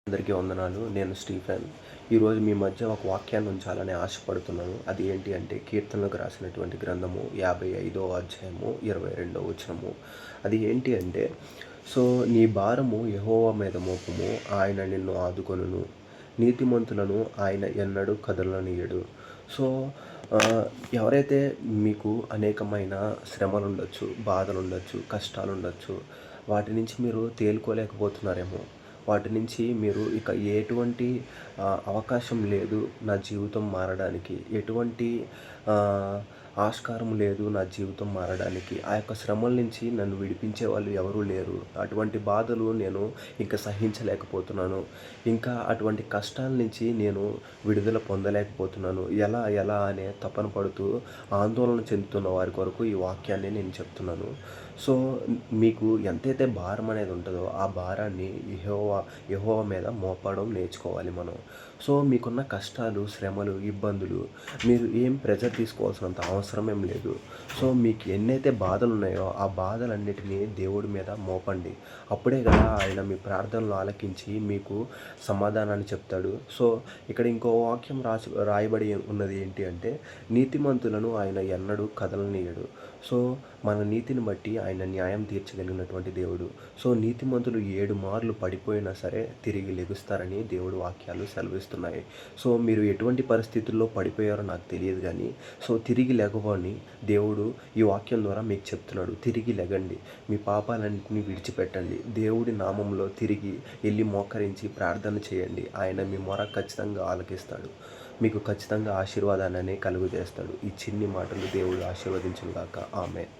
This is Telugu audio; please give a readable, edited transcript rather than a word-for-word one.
అందరికీ వందనాలు. నేను స్టీఫెన్. ఈరోజు మీ మధ్య ఒక వాక్యాన్ని ఉంచాలని ఆశపడుతున్నాను. అది ఏంటి అంటే కీర్తనలకు రాసినటువంటి గ్రంథము 55వ అధ్యాయము 22వ వచనము. అది ఏంటి అంటే, నీ భారము యెహోవా మీద మోపుము, ఆయన నిన్ను ఆదుకొనును. నీతిమంతులను ఆయన ఎన్నడూ కదలనీయడు. సో ఎవరైతే మీకు అనేకమైన శ్రమలుండొచ్చు, బాధలుండొచ్చు, కష్టాలుండొచ్చు, వాటి నుంచి మీరు తేలుకోలేకపోతున్నారేమో, వాటి నుంచి మీరు ఇక ఎటువంటి అవకాశం లేదు నా జీవితం మారడానికి, ఎటువంటి ఆస్కారం లేదు నా జీవితం మారడానికి, ఆ యొక్క శ్రమల నుంచి నన్ను విడిపించే వాళ్ళు ఎవరూ లేరు, అటువంటి బాధలు నేను ఇంకా సహించలేకపోతున్నాను, ఇంకా అటువంటి కష్టాల నుంచి నేను విడుదల పొందలేకపోతున్నాను, ఎలా ఎలా అనే తపన పడుతూ ఆందోళన చెందుతున్న వారి కొరకు ఈ వాక్యాన్ని నేను చెప్తున్నాను. మీకు ఎంతైతే భారం అనేది ఉంటుందో ఆ భారాన్ని యెహోవా మీద మోపడం నేర్చుకోవాలి మనం. మీకున్న కష్టాలు, శ్రమలు, ఇబ్బందులు మీరు ఏం ప్రెజర్ తీసుకోవాల్సినంత అవసరం ఏం లేదు. మీకు ఎన్నైతే బాధలు ఉన్నాయో ఆ బాధలన్నిటినీ దేవుడి మీద మోపండి. అప్పుడే కదా ఆయన మీ ప్రార్థనలు ఆలకించి మీకు సమాధానాన్ని చెప్తాడు. ఇక్కడ ఇంకో వాక్యం రాయబడి ఉన్నది ఏంటి అంటే, నీతిమంతులను ఆయన ఎన్నడూ కదలనీయడు. మన నీతిని బట్టి ఆయన న్యాయం తీర్చగలిగినటువంటి దేవుడు. నీతిమంతులు 7 మార్లు పడిపోయినా సరే తిరిగి లెగుస్తారని దేవుడు వాక్యాలు సెలవిస్తున్నాయి. మీరు ఎటువంటి పరిస్థితుల్లో పడిపోయారో నాకు తెలియదు కానీ తిరిగి లెగవని దేవుడు ఈ వాక్యం ద్వారా మీకు చెప్తున్నాడు. తిరిగి లెగండి, మీ పాపాలన్నింటినీ విడిచిపెట్టండి, దేవుడి నామంలో తిరిగి వెళ్ళి మోకరించి ప్రార్థన చేయండి. ఆయన మీ మొర ఖచ్చితంగా ఆలకిస్తాడు, మీకు ఖచ్చితంగా ఆశీర్వాదాన్ని కలుగజేస్తాడు. ఈ చిన్ని మాటలు దేవుడు ఆశీర్వదించును గాక. ఆమేన్.